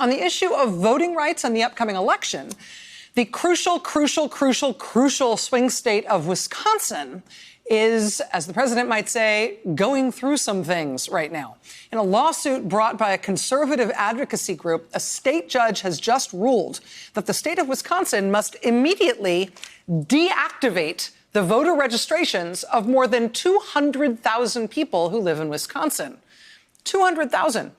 On the issue of voting rights and the upcoming election, the crucial swing state of Wisconsin is, as the president might say, going through some things right now. In a lawsuit brought by a conservative advocacy group, a state judge has just ruled that the state of Wisconsin must immediately deactivate the voter registrations of more than 200,000 people who live in Wisconsin. 200,000.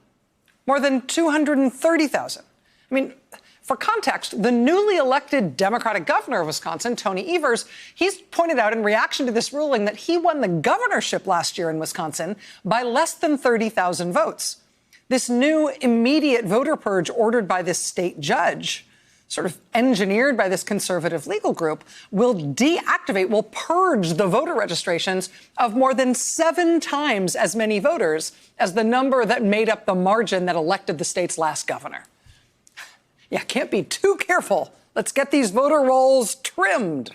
More than 230,000. I mean, for context, the newly elected Democratic governor of Wisconsin, Tony Evers, he's pointed out in reaction to this ruling that he won the governorship last year in Wisconsin by less than 30,000 votes. This new immediate voter purge ordered by this state judge, sort of engineered by this conservative legal group, will purge the voter registrations of more than 7 times as many voters as the number that made up the margin that elected the state's last governor. Yeah, can't be too careful. Let's get these voter rolls trimmed.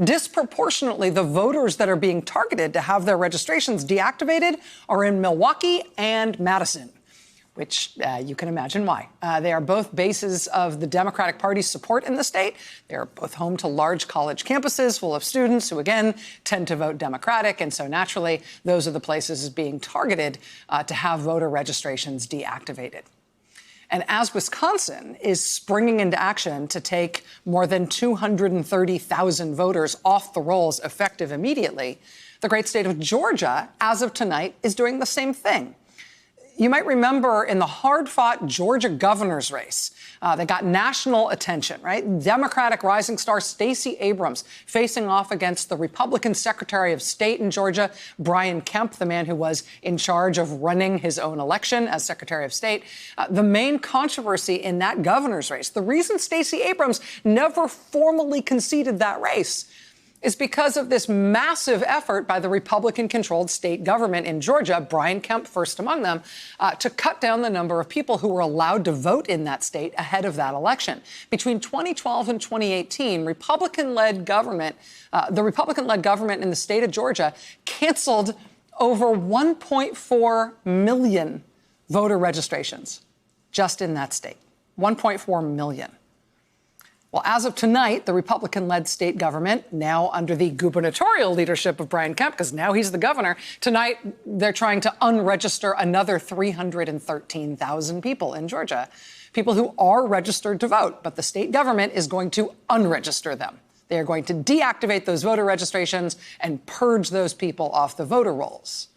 Disproportionately, the voters that are being targeted to have their registrations deactivated are in Milwaukee and Madison, which you can imagine why. They are both bases of the Democratic Party's support in the state. They are both home to large college campuses full of students who, again, tend to vote Democratic. And so naturally, those are the places being targeted to have voter registrations deactivated. And as Wisconsin is springing into action to take more than 230,000 voters off the rolls effective immediately, the great state of Georgia, as of tonight, is doing the same thing. You might remember in the hard-fought Georgia governor's race that got national attention, right? Democratic rising star Stacey Abrams facing off against the Republican Secretary of State in Georgia, Brian Kemp, the man who was in charge of running his own election as Secretary of State. The main controversy in that governor's race, the reason Stacey Abrams never formally conceded that race, is because of this massive effort by the Republican-controlled state government in Georgia, Brian Kemp first among them, to cut down the number of people who were allowed to vote in that state ahead of that election. Between 2012 and 2018, the Republican-led government in the state of Georgia canceled over 1.4 million voter registrations just in that state. 1.4 million. Well, as of tonight, the Republican-led state government, now under the gubernatorial leadership of Brian Kemp, because now he's the governor, tonight they're trying to unregister another 313,000 people in Georgia, people who are registered to vote, but the state government is going to unregister them. They are going to deactivate those voter registrations and purge those people off the voter rolls.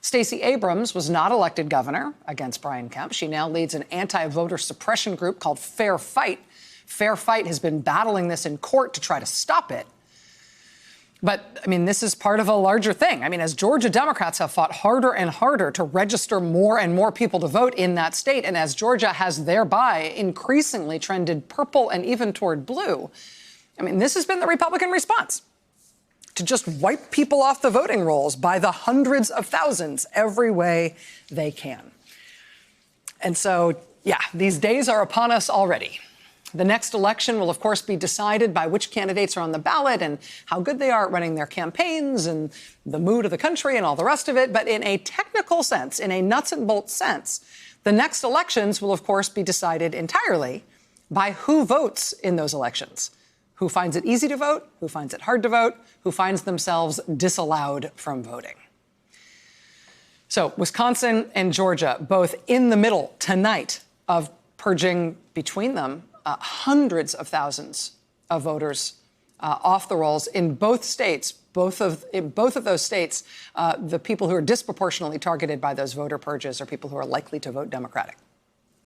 Stacey Abrams was not elected governor against Brian Kemp. She now leads an anti-voter suppression group called Fair Fight. Fair Fight has been battling this in court to try to stop it. But, I mean, this is part of a larger thing. I mean, as Georgia Democrats have fought harder and harder to register more and more people to vote in that state, and as Georgia has thereby increasingly trended purple and even toward blue, I mean, this has been the Republican response to just wipe people off the voting rolls by the hundreds of thousands every way they can. And so, yeah, these days are upon us already. The next election will, of course, be decided by which candidates are on the ballot and how good they are at running their campaigns and the mood of the country and all the rest of it. But in a technical sense, in a nuts and bolts sense, the next elections will, of course, be decided entirely by who votes in those elections. Who finds it easy to vote, who finds it hard to vote, who finds themselves disallowed from voting. So Wisconsin and Georgia, both in the middle tonight of purging between them hundreds of thousands of voters off the rolls in both states. In both of those states, the people who are disproportionately targeted by those voter purges are people who are likely to vote Democratic.